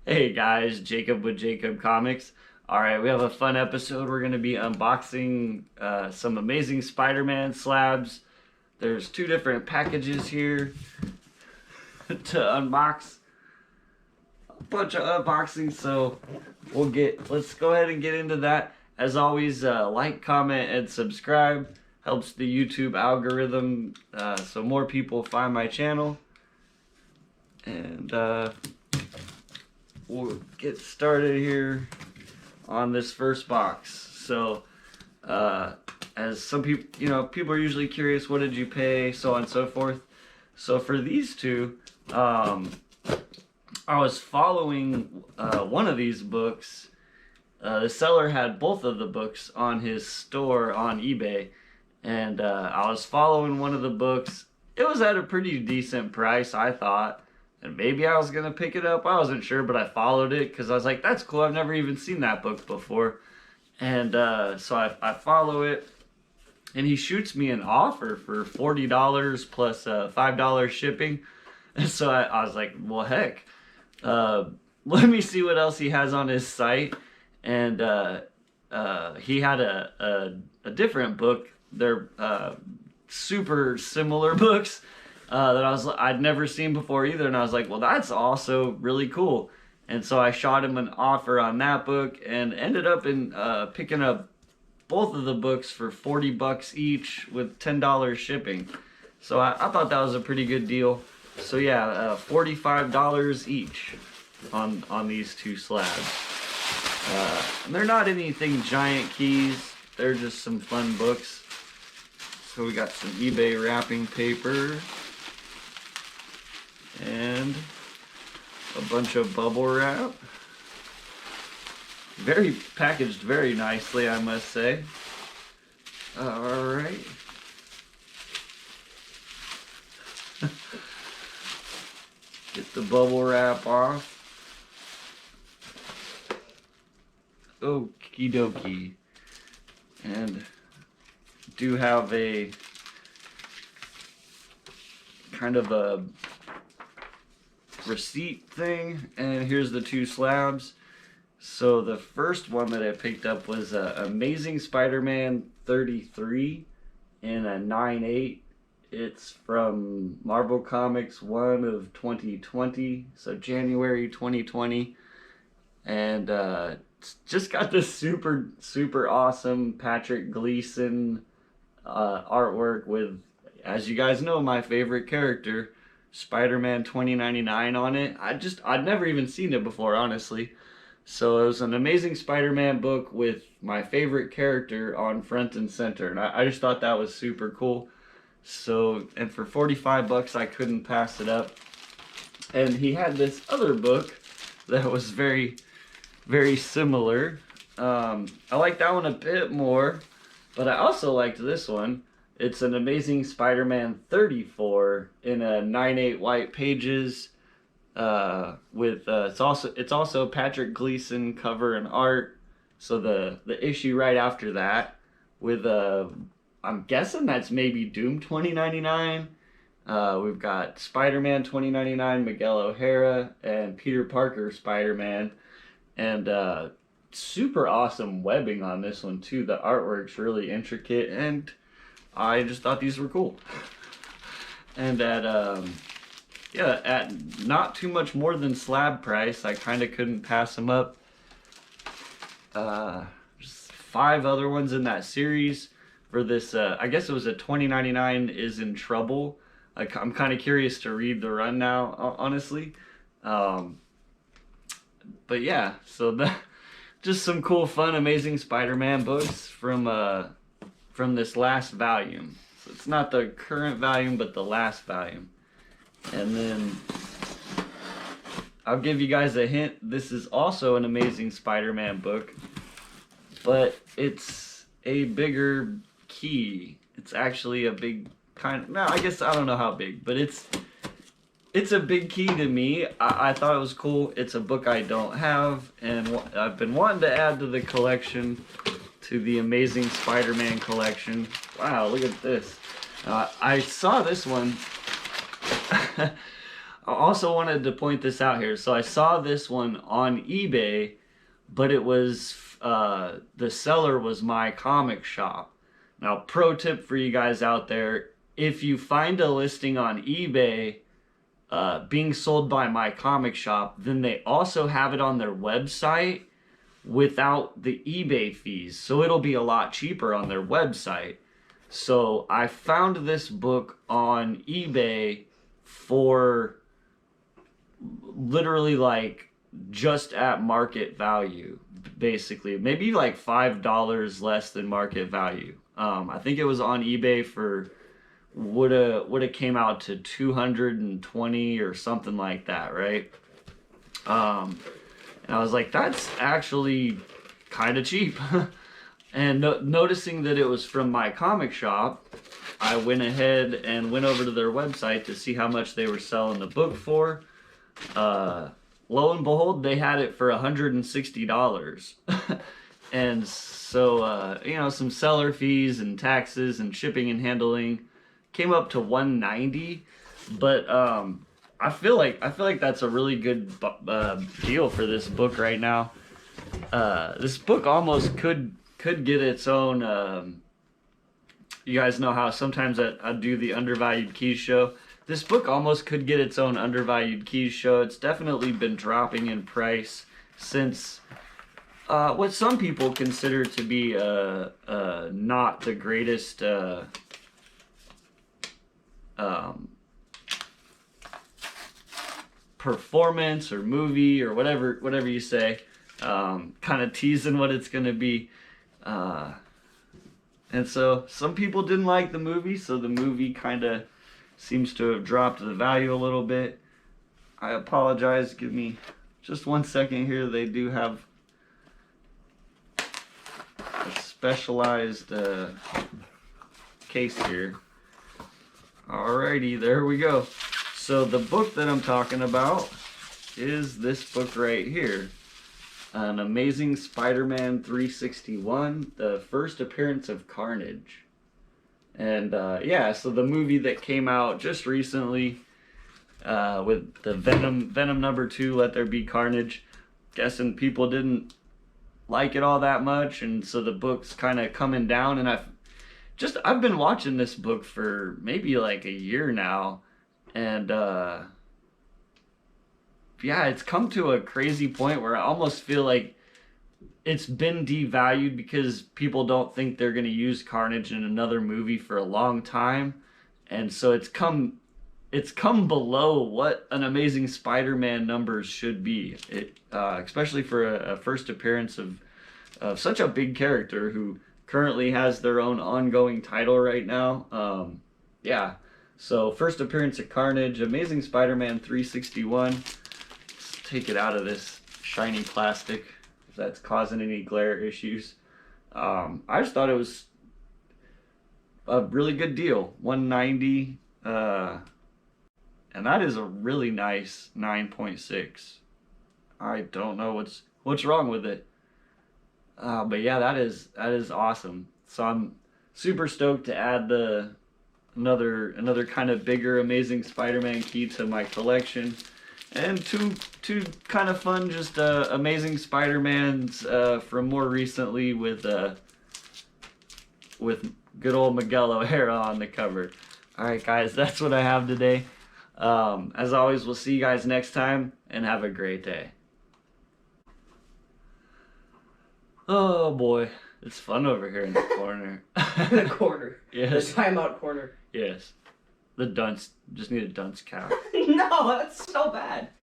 Hey guys, Jacob with Jacob Comics. Alright, we have a fun episode. We're going to be unboxing some amazing Spider-Man slabs. There's two different packages here to unbox. A bunch of unboxings, so let's go ahead and get into that. As always, like, comment, and subscribe. Helps the YouTube algorithm so more people find my channel. And we'll get started here on this first box. So, as some people, people are usually curious, what did you pay, so on and so forth. So for these two, I was following one of these books. The seller had both of the books on his store on eBay, and I was following one of the books. It was at a pretty decent price, I thought. And maybe I was going to pick it up. I wasn't sure, but I followed it because I was like, that's cool. I've never even seen that book before. And so I follow it. And he shoots me an offer for $40 plus $5 shipping. And so I was like, well, heck. Let me see what else he has on his site. And he had a different book. They're super similar books. That I'd never seen before either, and I was like, well, that's also really cool. And so I shot him an offer on that book and ended up picking up both of the books for $40 each with $10 shipping. So I thought that was a pretty good deal. So yeah, $45 each on these two slabs. And they're not anything giant keys. They're just some fun books. So we got some eBay wrapping paper. And a bunch of bubble wrap. Packaged very nicely, I must say. Alright. Get the bubble wrap off. Okie dokie. And do have a kind of a receipt thing, and here's the two slabs. So the first one that I picked up was Amazing Spider-Man 33 in a 9/8. It's from Marvel Comics 1 of 2020, so January 2020, and it's just got this super awesome Patrick Gleason artwork with, as you guys know, my favorite character, Spider-Man 2099 on it. I'd never even seen it before, honestly. So it was an Amazing Spider-Man book with my favorite character on front and center, and I just thought that was super cool. So, and for $45 I couldn't pass it up. And he had this other book that was very similar. I like that one a bit more, but I also liked this one. It's an Amazing Spider-Man 34 in a 9/8 white pages. With it's also Patrick Gleason cover and art. So the issue right after that with I'm guessing that's maybe Doom 2099. We've got Spider-Man 2099, Miguel O'Hara, and Peter Parker Spider-Man, and super awesome webbing on this one too. The artwork's really intricate, and I just thought these were cool. And at not too much more than slab price, I kind of couldn't pass them up. Just 5 other ones in that series for this. I guess it was a 2099 is in trouble. I'm kind of curious to read the run now, honestly. But yeah, so just some cool, fun, Amazing Spider-Man books from this last volume. So it's not the current volume, but the last volume. And then I'll give you guys a hint. This is also an Amazing Spider-Man book, but it's a bigger key. It's actually a big no, I guess I don't know how big, but it's a big key to me. I thought it was cool. It's a book I don't have, and I've been wanting to add to the collection, to the Amazing Spider-Man collection. Wow, look at this. I saw this one I also wanted to point this out here. So I saw this one on eBay, but it was the seller was My Comic Shop. Now, pro tip for you guys out there: if you find a listing on eBay being sold by My Comic Shop, then they also have it on their website without the eBay fees, so it'll be a lot cheaper on their website. So I found this book on eBay for literally like just at market value, basically maybe like $5 less than market value. I think it was on eBay for would have came out to 220 or something like that, right? And I was like, that's actually kind of cheap. And noticing that it was from My Comic Shop, I went ahead and went over to their website to see how much they were selling the book for. Lo and behold, they had it for $160. And so, you know, some seller fees and taxes and shipping and handling came up to $190. But I feel like that's a really good deal for this book right now. This book almost could get its own. You guys know how sometimes I do the Undervalued Keys show. This book almost could get its own Undervalued Keys show. It's definitely been dropping in price since what some people consider to be not the greatest performance or movie or whatever you say, kind of teasing what it's going to be. And so some people didn't like the movie, so the movie kind of seems to have dropped the value a little bit. I apologize. Give me just 1 second here. They do have a specialized case here. Alrighty, there we go. So the book that I'm talking about is this book right here. An Amazing Spider-Man 361, the first appearance of Carnage. And yeah, so the movie that came out just recently with the Venom #2, Let There Be Carnage. Guessing people didn't like it all that much, and so the book's kind of coming down. And I've been watching this book for maybe like a year now, and yeah, it's come to a crazy point where I almost feel like it's been devalued because people don't think they're going to use Carnage in another movie for a long time. And so it's come below what an Amazing Spider-Man numbers should be. Especially for a first appearance of such a big character who currently has their own ongoing title right now. Yeah. So first appearance of Carnage, Amazing Spider-Man 361. Take it out of this shiny plastic if that's causing any glare issues. I just thought it was a really good deal, $190, and that is a really nice 9.6. I don't know what's wrong with it, but yeah, that is awesome. So I'm super stoked to add another kind of bigger Amazing Spider-Man key to my collection. And two kind of fun, just Amazing Spider-Mans from more recently with good old Miguel O'Hara on the cover. All right, guys, that's what I have today. As always, we'll see you guys next time, and have a great day. Oh boy, it's fun over here in the corner. The corner. Yes. The timeout corner. Yes. The dunce. Just need a dunce cap. No, that's so bad.